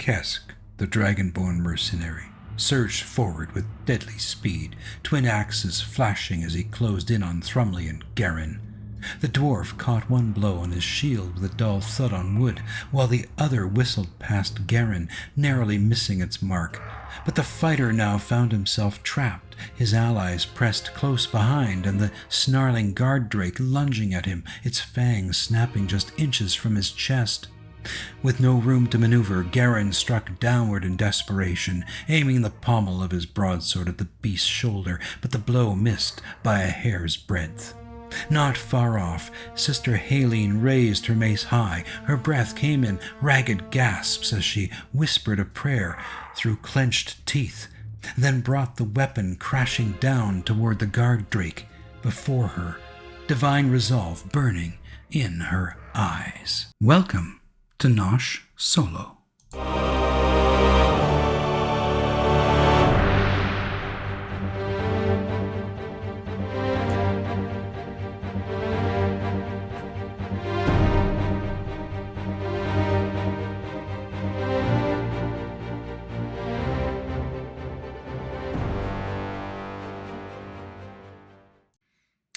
Kesk, the dragonborn mercenary, surged forward with deadly speed, twin axes flashing as he closed in on Thrumley and Garin. The dwarf caught one blow on his shield with a dull thud on wood, while the other whistled past Garin, narrowly missing its mark. But the fighter now found himself trapped, his allies pressed close behind, and the snarling guard drake lunging at him, its fangs snapping just inches from his chest. With no room to maneuver, Garin struck downward in desperation, aiming the pommel of his broadsword at the beast's shoulder, but the blow missed by a hair's breadth. Not far off, Sister Halene raised her mace high. Her breath came in ragged gasps as she whispered a prayer through clenched teeth, then brought the weapon crashing down toward the guard drake before her, divine resolve burning in her eyes. Welcome to Nosh Solo.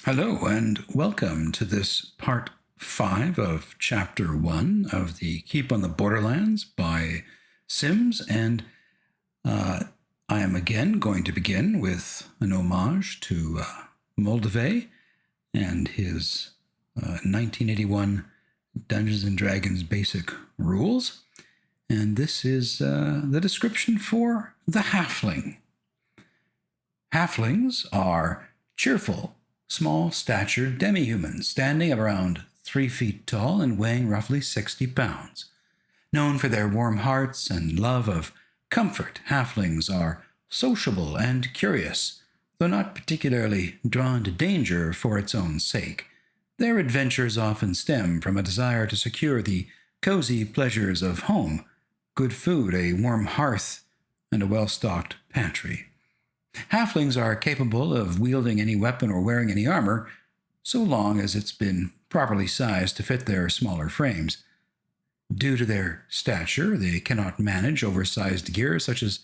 Hello, and welcome to this part 5 of Chapter 1 of the Keep on the Borderlands by Sims, and I am again going to begin with an homage to Moldvay and his 1981 Dungeons & Dragons basic rules, and this is the description for the Halfling. Halflings are cheerful, small-statured demi-humans, standing around 3 feet tall and weighing roughly 60 pounds. Known for their warm hearts and love of comfort, halflings are sociable and curious, though not particularly drawn to danger for its own sake. Their adventures often stem from a desire to secure the cozy pleasures of home, good food, a warm hearth, and a well-stocked pantry. Halflings are capable of wielding any weapon or wearing any armor, so long as it's been properly sized to fit their smaller frames. Due to their stature, they cannot manage oversized gear such as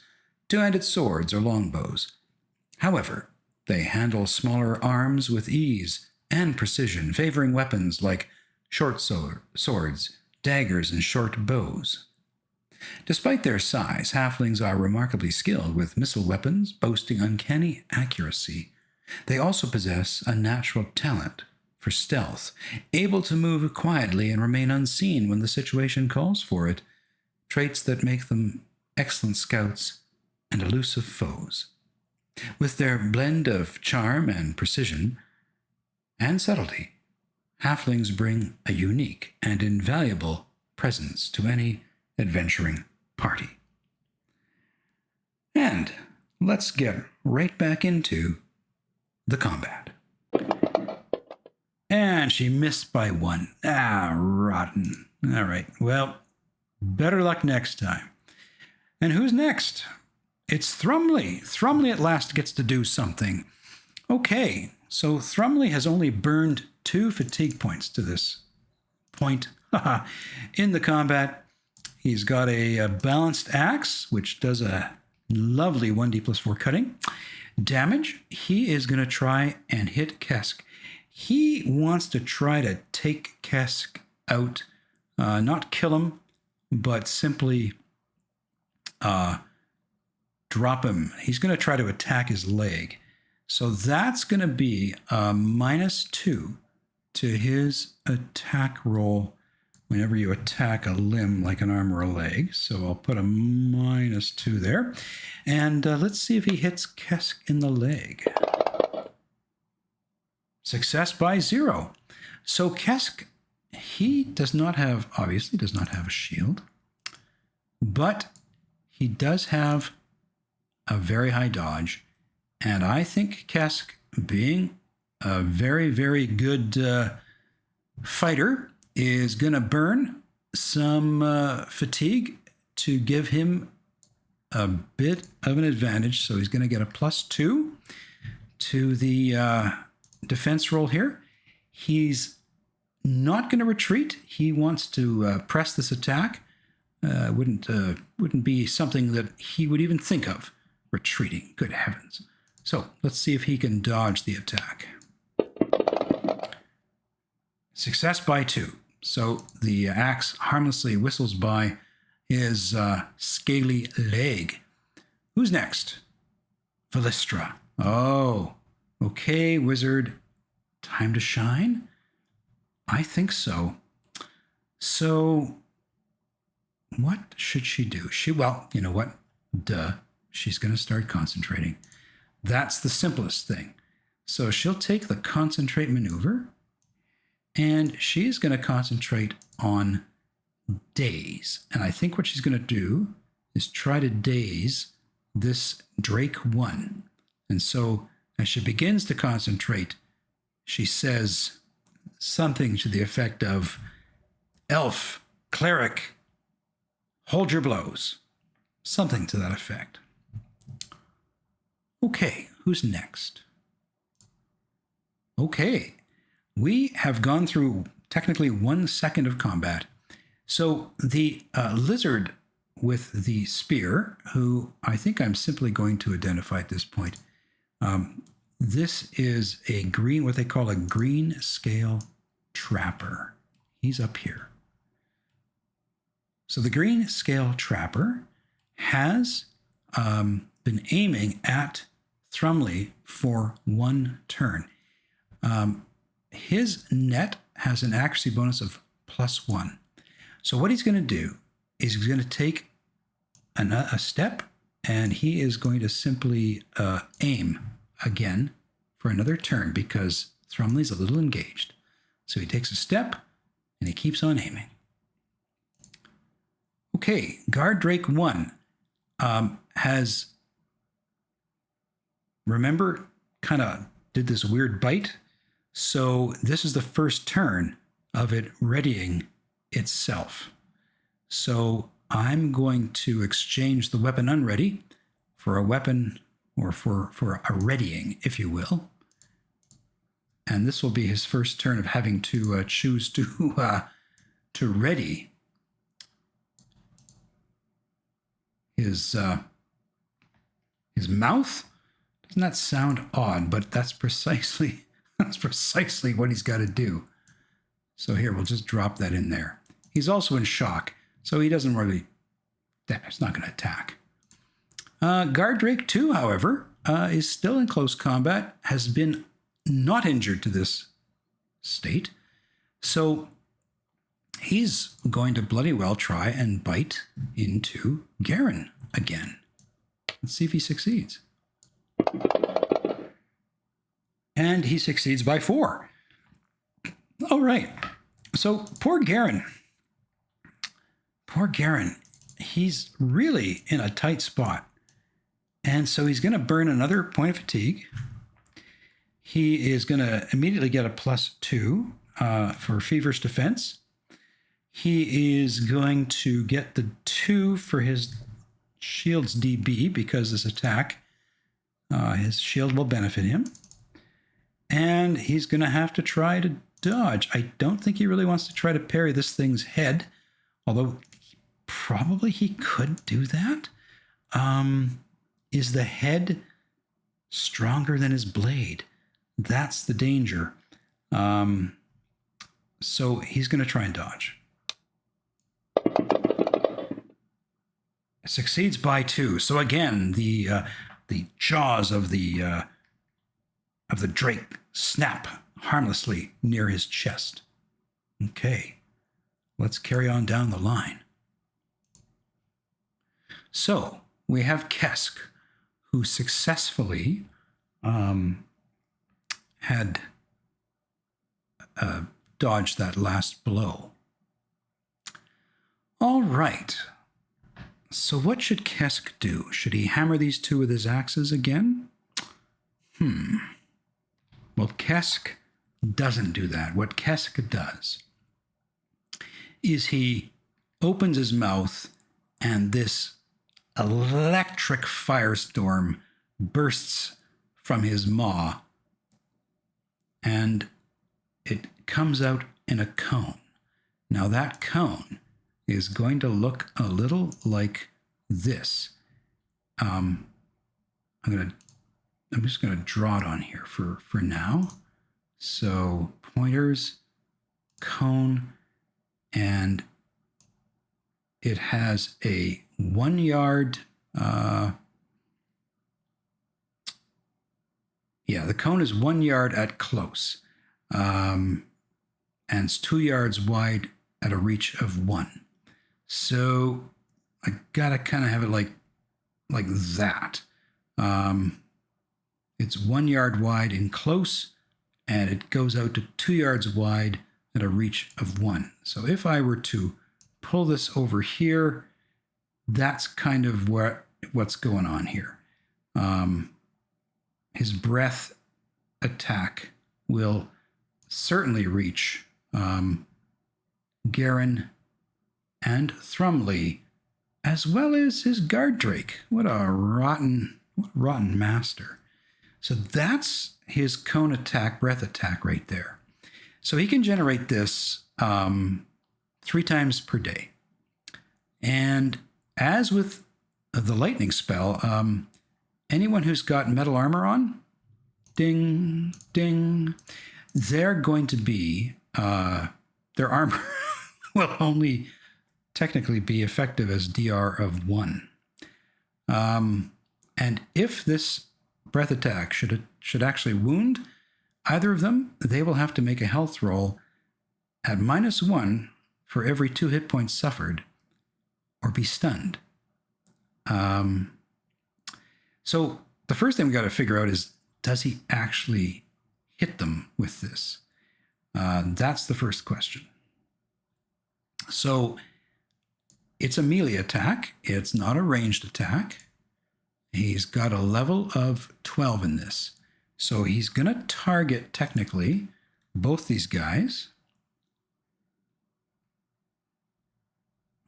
two-handed swords or longbows. However, they handle smaller arms with ease and precision, favoring weapons like short swords, daggers, and short bows. Despite their size, halflings are remarkably skilled with missile weapons, boasting uncanny accuracy. They also possess a natural talent for stealth, able to move quietly and remain unseen when the situation calls for it, traits that make them excellent scouts and elusive foes. With their blend of charm and precision and subtlety, halflings bring a unique and invaluable presence to any adventuring party. And let's get right back into the combat. And she missed by 1. Rotten. All right, well, better luck next time. And who's next? It's Thrumley. Thrumley at last gets to do something. Okay, so Thrumley has only burned 2 fatigue points to this point in the combat. He's got a balanced axe, which does a lovely 1d+4 cutting damage. He is going to try and hit Kesk. He wants to try to take Kesk out, not kill him, but simply drop him. He's going to try to attack his leg. So that's going to be a -2 to his attack roll whenever you attack a limb like an arm or a leg. So I'll put a -2 there. And let's see if he hits Kesk in the leg. Success by 0. So Kesk, he obviously does not have a shield, but he does have a very high dodge. And I think Kesk, being a very, very good fighter, is going to burn some fatigue to give him a bit of an advantage. So he's going to get a +2 to the defense roll here. He's not going to retreat. He wants to press this attack wouldn't be something that he would even think of retreating. Good heavens. So let's see if he can dodge the attack. Success by 2. So the axe harmlessly whistles by his scaly leg. Who's next? Velistra. Oh, okay, wizard. Time to shine? I think so. So what should she do? Well, you know what? Duh. She's going to start concentrating. That's the simplest thing. So she'll take the concentrate maneuver, and she's going to concentrate on daze. And I think what she's going to do is try to daze this Drake 1. And so as she begins to concentrate, she says something to the effect of, "Elf, cleric, hold your blows." Something to that effect. Okay, who's next? Okay, we have gone through technically 1 second of combat. So the lizard with the spear, who I think I'm simply going to identify at this point, this is a green, what they call a green scale trapper. He's up here. So the green scale trapper has been aiming at Thrumley for 1 turn. His net has an accuracy bonus of +1. So what he's going to do is he's going to take a step, and he is going to simply aim again for another turn because Thrumley's a little engaged. So he takes a step, and he keeps on aiming. Okay, Guard Drake 1 has, remember, kind of did this weird bite. So this is the first turn of it readying itself. So I'm going to exchange the weapon unready for a weapon, or for a readying, if you will. And this will be his first turn of having to choose to ready his mouth. Doesn't that sound odd? But that's precisely what he's got to do. So here, we'll just drop that in there. He's also in shock, so he doesn't really, it's not going to attack. Guard Drake 2, however, is still in close combat, has been not injured to this state. So he's going to bloody well try and bite into Garen again. Let's see if he succeeds. And he succeeds by 4. All right. So poor Garen, he's really in a tight spot. And so he's going to burn another point of fatigue. He is going to immediately get a +2 for feverish defense. He is going to get the 2 for his shield's DB because this attack, his shield will benefit him. And he's going to have to try to dodge. I don't think he really wants to try to parry this thing's head, although probably he could do that. Is the head stronger than his blade? That's the danger. So he's going to try and dodge. Succeeds by 2. So again, the jaws of the drake snap harmlessly near his chest. Okay, let's carry on down the line. So we have Kesk, who successfully had dodged that last blow. All right. So what should Kesk do? Should he hammer these 2 with his axes again? Well, Kesk doesn't do that. What Kesk does is he opens his mouth, and this electric firestorm bursts from his maw, and it comes out in a cone. Now that cone is going to look a little like this. I'm just going to draw it on here for now. So pointers, cone, and it has a 1 yard. The cone is 1 yard at close, and it's 2 yards wide at a reach of 1. So I gotta kind of have it like that. It's 1 yard wide in close, and it goes out to 2 yards wide at a reach of 1. So if I were to pull this over here, that's kind of what's going on here. His breath attack will certainly reach Garen and Thrumley, as well as his guard drake. What a rotten master. So that's his cone attack, breath attack right there. So he can generate this 3 times per day. And as with the lightning spell, anyone who's got metal armor on, ding, ding, they're going to be, their armor will only technically be effective as DR of 1. And if this breath attack should actually wound either of them, they will have to make a health roll at -1 for every 2 hit points suffered or be stunned. So the first thing we got to figure out is, does he actually hit them with this? That's the first question. So it's a melee attack. It's not a ranged attack. He's got a level of 12 in this. So he's going to target, technically, both these guys.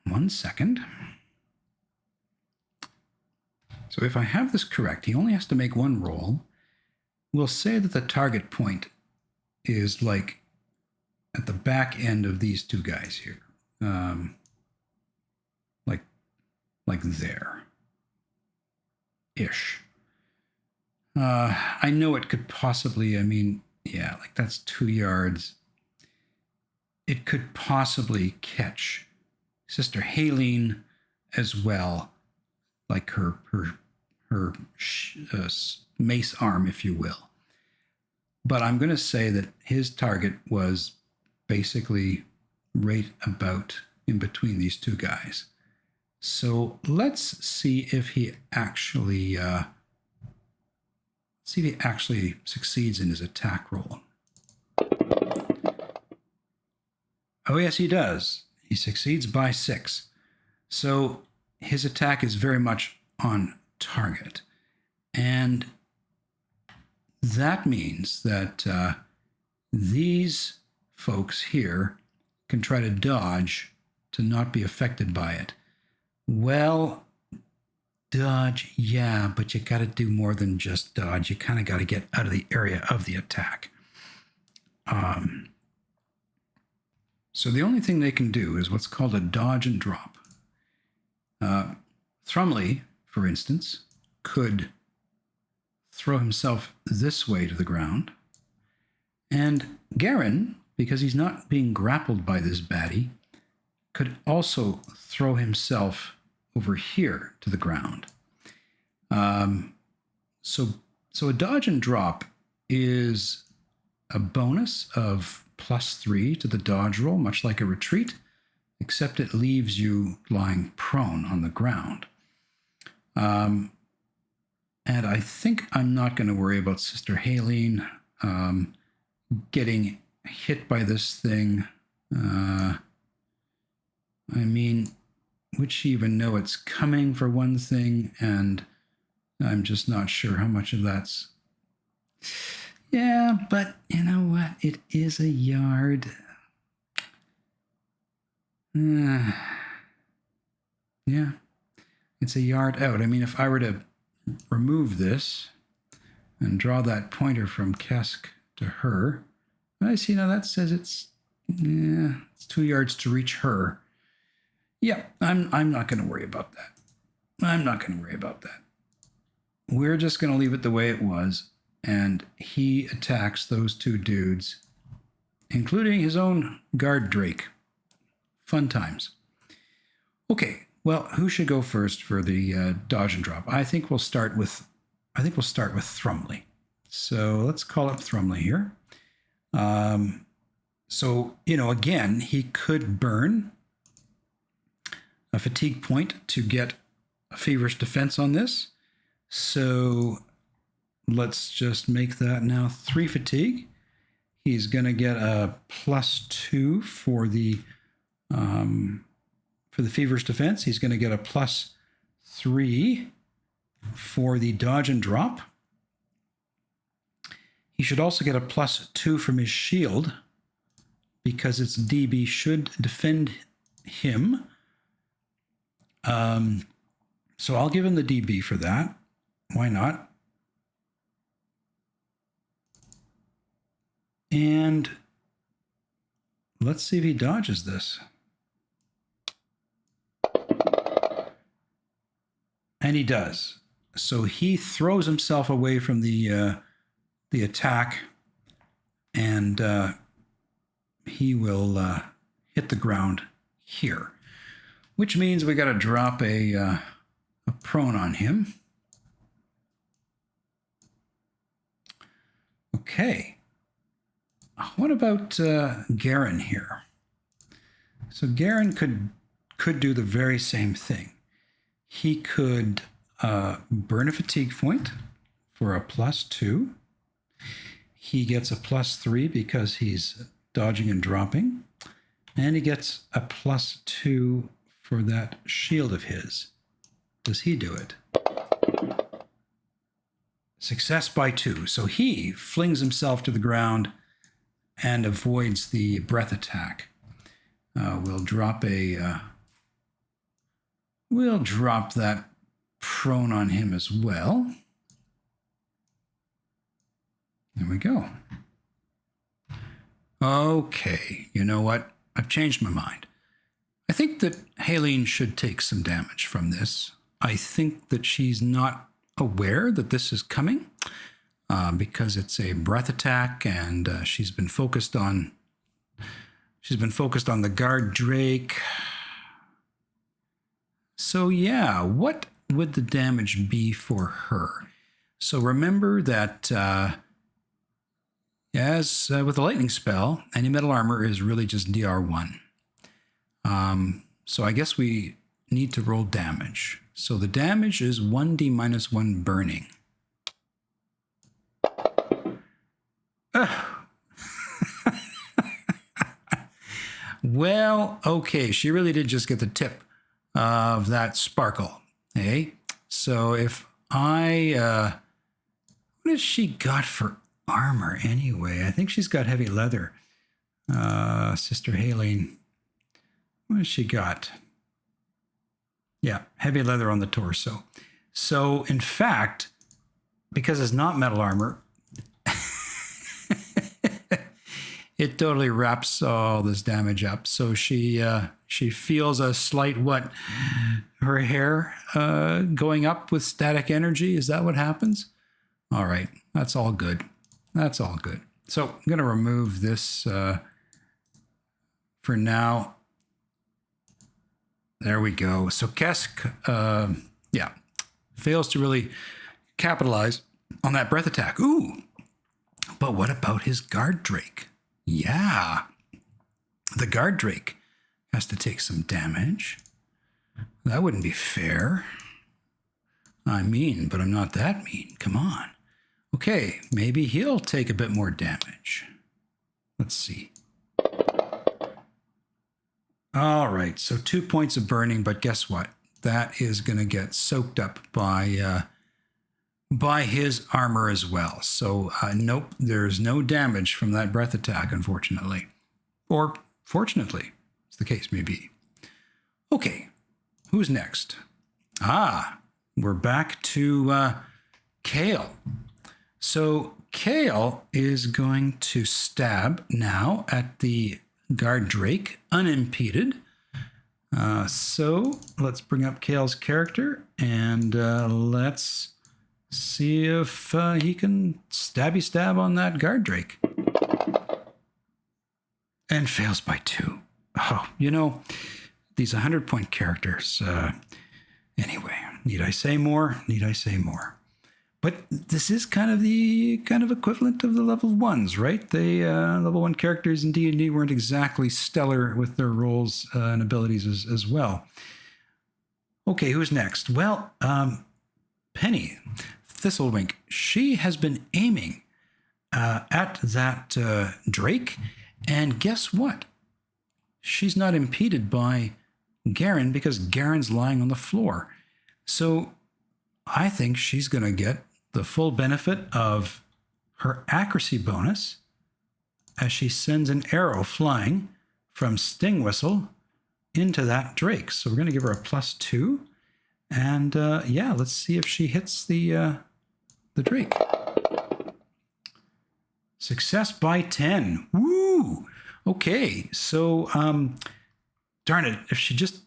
1 second. So if I have this correct, he only has to make 1 roll. We'll say that the target point is like at the back end of these 2 guys here. Like there. Ish. I know it could possibly, like that's 2 yards. It could possibly catch Sister Halene as well, like her mace arm, if you will. But I'm going to say that his target was basically right about in between these 2 guys. So let's see if he actually succeeds in his attack roll. Oh yes, he does. He succeeds by 6. So his attack is very much on target. And that means that these folks here can try to dodge to not be affected by it. Well, dodge, yeah, but you got to do more than just dodge. You kind of got to get out of the area of the attack. So the only thing they can do is what's called a dodge and drop. Thrumley, for instance, could throw himself this way to the ground. And Garen, because he's not being grappled by this baddie, could also throw himself over here to the ground. So a dodge and drop is a bonus of +3 to the dodge roll, much like a retreat, except it leaves you lying prone on the ground. And I think I'm not going to worry about Sister Halene getting hit by this thing. Would she even know it's coming, for one thing? And I'm just not sure how much of that's... Yeah, but you know what? It is a yard. Yeah, it's a yard out. If I were to remove this and draw that pointer from Kesk to her, I see now that says it's 2 yards to reach her. Yeah, I'm not going to worry about that. I'm not going to worry about that. We're just going to leave it the way it was, and he attacks those two dudes, including his own guard Drake. Fun times. Okay, well, who should go first for the dodge and drop? I think we'll start with Thrumley. So let's call up Thrumley here. So, again, he could burn a fatigue point to get a feverish defense on this. So let's just make that now 3 fatigue. He's going to get a +2 for the feverish defense. He's going to get a +3 for the dodge and drop. He should also get a +2 from his shield because its DB should defend him. So I'll give him the DB for that. Why not? And let's see if he dodges this. And he does. So he throws himself away from the attack, and he will hit the ground here, which means we got to drop a prone on him. Okay. What about Garen here? So Garen could do the very same thing. He could burn a fatigue point for a +2. He gets a +3 because he's dodging and dropping. And he gets a +2 for that shield of his. Does he do it? Success by 2. So he flings himself to the ground and avoids the breath attack. We'll drop that prone on him as well. There we go. Okay, you know what? I've changed my mind. I think that Halene should take some damage from this. I think that she's not aware that this is coming because it's a breath attack, and she's been focused on the guard Drake. So yeah, what would the damage be for her? So remember that as with the lightning spell, any metal armor is really just DR1. So I guess we need to roll damage. So the damage is 1d - 1 burning. Well, okay, she really did just get the tip of that sparkle, eh? So if I, what has she got for armor anyway? I think she's got heavy leather. Sister Halene, what has she got? Yeah, heavy leather on the torso. So in fact, because it's not metal armor, it totally wraps all this damage up. So she feels a slight her hair going up with static energy. Is that what happens? All right, that's all good. That's all good. So I'm going to remove this for now. There we go. So Kesk, fails to really capitalize on that breath attack. Ooh, but what about his guard Drake? Yeah, the guard Drake has to take some damage. That wouldn't be fair. I'm mean, but I'm not that mean. Come on. Okay, maybe he'll take a bit more damage. Let's see. All right, so 2 points of burning, but guess what? That is going to get soaked up by his armor as well. So nope, there's no damage from that breath attack, unfortunately. Or fortunately, as the case may be. Okay, who's next? We're back to Kale. So Kale is going to stab now at the guard Drake, unimpeded. So let's bring up Kale's character and let's see if he can stabby stab on that guard drake. And fails by 2. Oh, you know, these 100-point characters. Anyway, need I say more? Need I say more? But this is kind of the equivalent of the level 1s, right? The level 1 characters in D&D weren't exactly stellar with their roles and abilities as well. Okay, who's next? Well, Penny Thistlewink. She has been aiming at that drake, and guess what? She's not impeded by Garen because Garen's lying on the floor. So I think she's going to get the full benefit of her accuracy bonus as she sends an arrow flying from Sting Whistle into that drake. So we're going to give her a +2. And yeah, let's see if she hits the drake. Success by 10. Woo! Okay, so darn it, if she just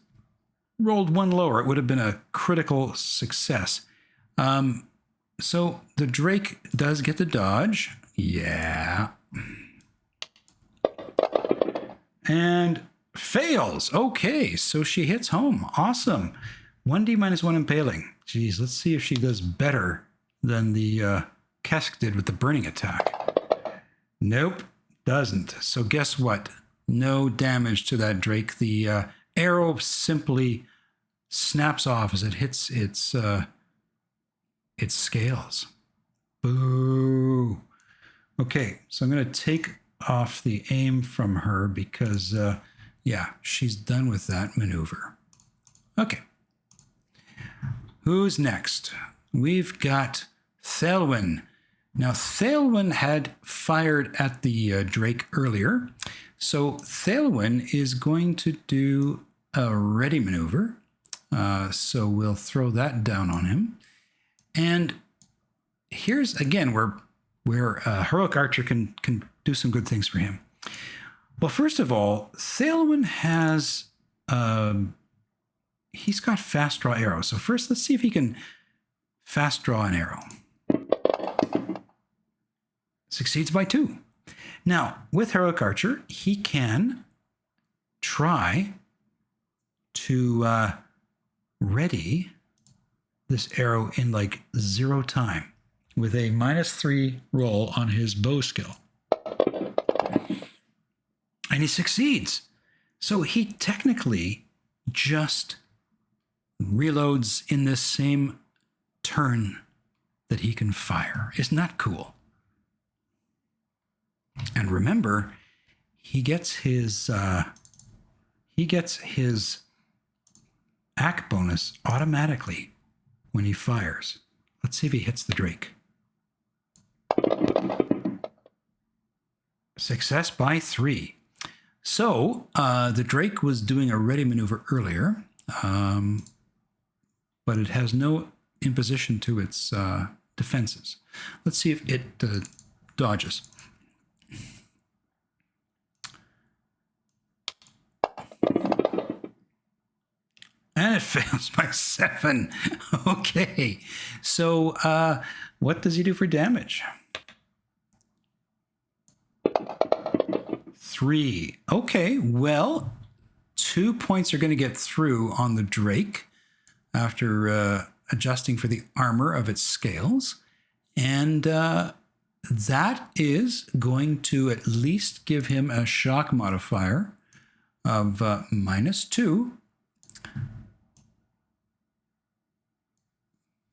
rolled 1 lower, it would have been a critical success. So the drake does get the dodge. Yeah. And fails. Okay, so she hits home. Awesome. 1d -1 impaling. Geez, let's see if she does better than the Kesk did with the burning attack. Nope, doesn't. So guess what? No damage to that drake. The arrow simply snaps off as it hits its scales. Boo. Okay, so I'm going to take off the aim from her because, yeah, she's done with that maneuver. Okay. Who's next? We've got Thelwyn. Now, Thelwyn had fired at the drake earlier, so Thelwyn is going to do a ready maneuver. So we'll throw that down on him. And here's, again, where a heroic archer can do some good things for him. Well, first of all, Thelwyn has, he's got fast draw arrows. So first, let's see if he can fast draw an arrow. Succeeds by 2. Now, with heroic archer, he can try to ready this arrow in like 0 time with a -3 roll on his bow skill. And he succeeds. So he technically just reloads in this same turn that he can fire. Isn't that cool? And remember, he gets his AC bonus automatically when he fires. Let's see if he hits the drake. Success by 3. So the drake was doing a ready maneuver earlier, but it has no imposition to its defenses. Let's see if it dodges. And it fails by 7. Okay. So what does he do for damage? 3. Okay. Well, 2 points are going to get through on the drake after adjusting for the armor of its scales. And that is going to at least give him a shock modifier of -2.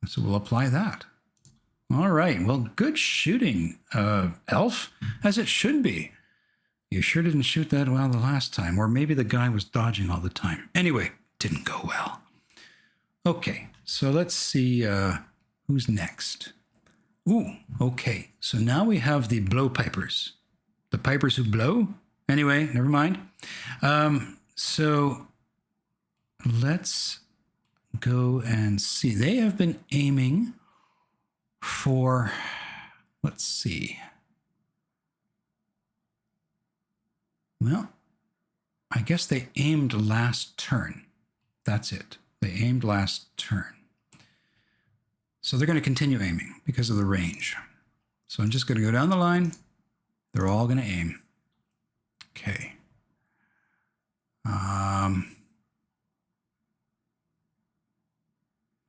So we'll apply that. All right. Well, good shooting, Elf, as it should be. You sure didn't shoot that well the last time, or maybe the guy was dodging all the time. Anyway, didn't go well. Okay, so let's see who's next. Ooh, okay. So now we have the blowpipers. The pipers who blow? Anyway, never mind. So let's go and see. They have been aiming for, let's see. Well, I guess they aimed last turn. That's it. They aimed last turn. So they're going to continue aiming because of the range. So I'm just going to go down the line. They're all going to aim. Okay.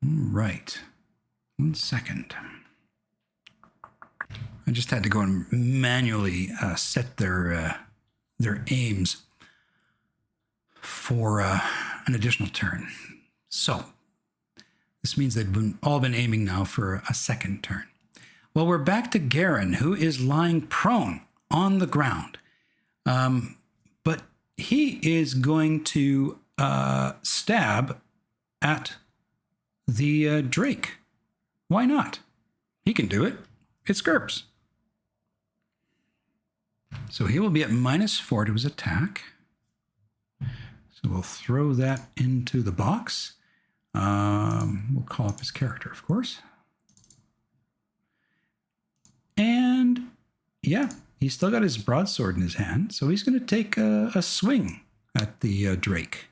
Right. 1 second. I just had to go and manually set their aims for an additional turn. So this means they've all been aiming now for a second turn. Well, we're back to Garen, who is lying prone on the ground. But he is going to stab at the Drake. Why not? He can do it. It's GURPS. So he will be at -4 to his attack. So we'll throw that into the box. We'll call up his character, of course. And yeah, he's still got his broadsword in his hand. So he's going to take a swing at the Drake.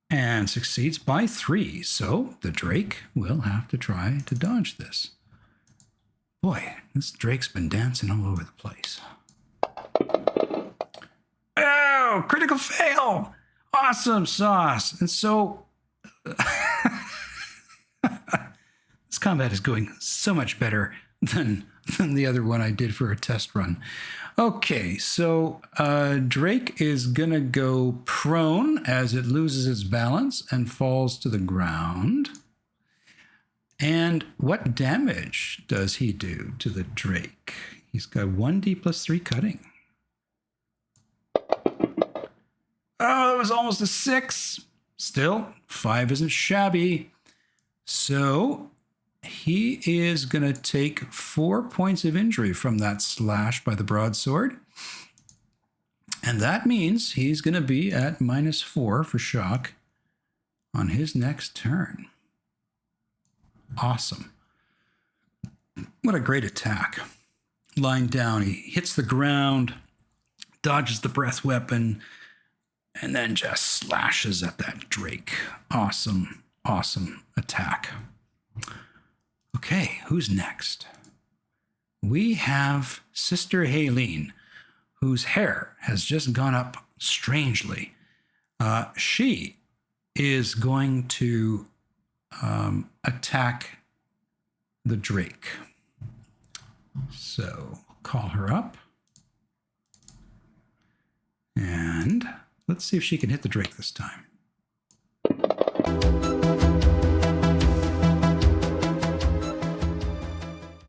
And succeeds by 3. So the Drake will have to try to dodge this. Boy, this Drake's been dancing all over the place. Oh, critical fail. Awesome sauce. And so this combat is going so much better than the other one I did for a test run. Okay, so Drake is going to go prone as it loses its balance and falls to the ground. And what damage does he do to the Drake? He's got 1d + 3 cutting. Oh, that was almost a 6. Still, 5 isn't shabby. So he is going to take 4 points of injury from that slash by the broadsword. And that means he's going to be at -4 for shock on his next turn. Awesome. What a great attack. Lying down, he hits the ground, dodges the breath weapon, and then just slashes at that Drake. Awesome, awesome attack. Okay, who's next? We have Sister Halene, whose hair has just gone up strangely. She is going to attack the Drake. So call her up. And let's see if she can hit the Drake this time.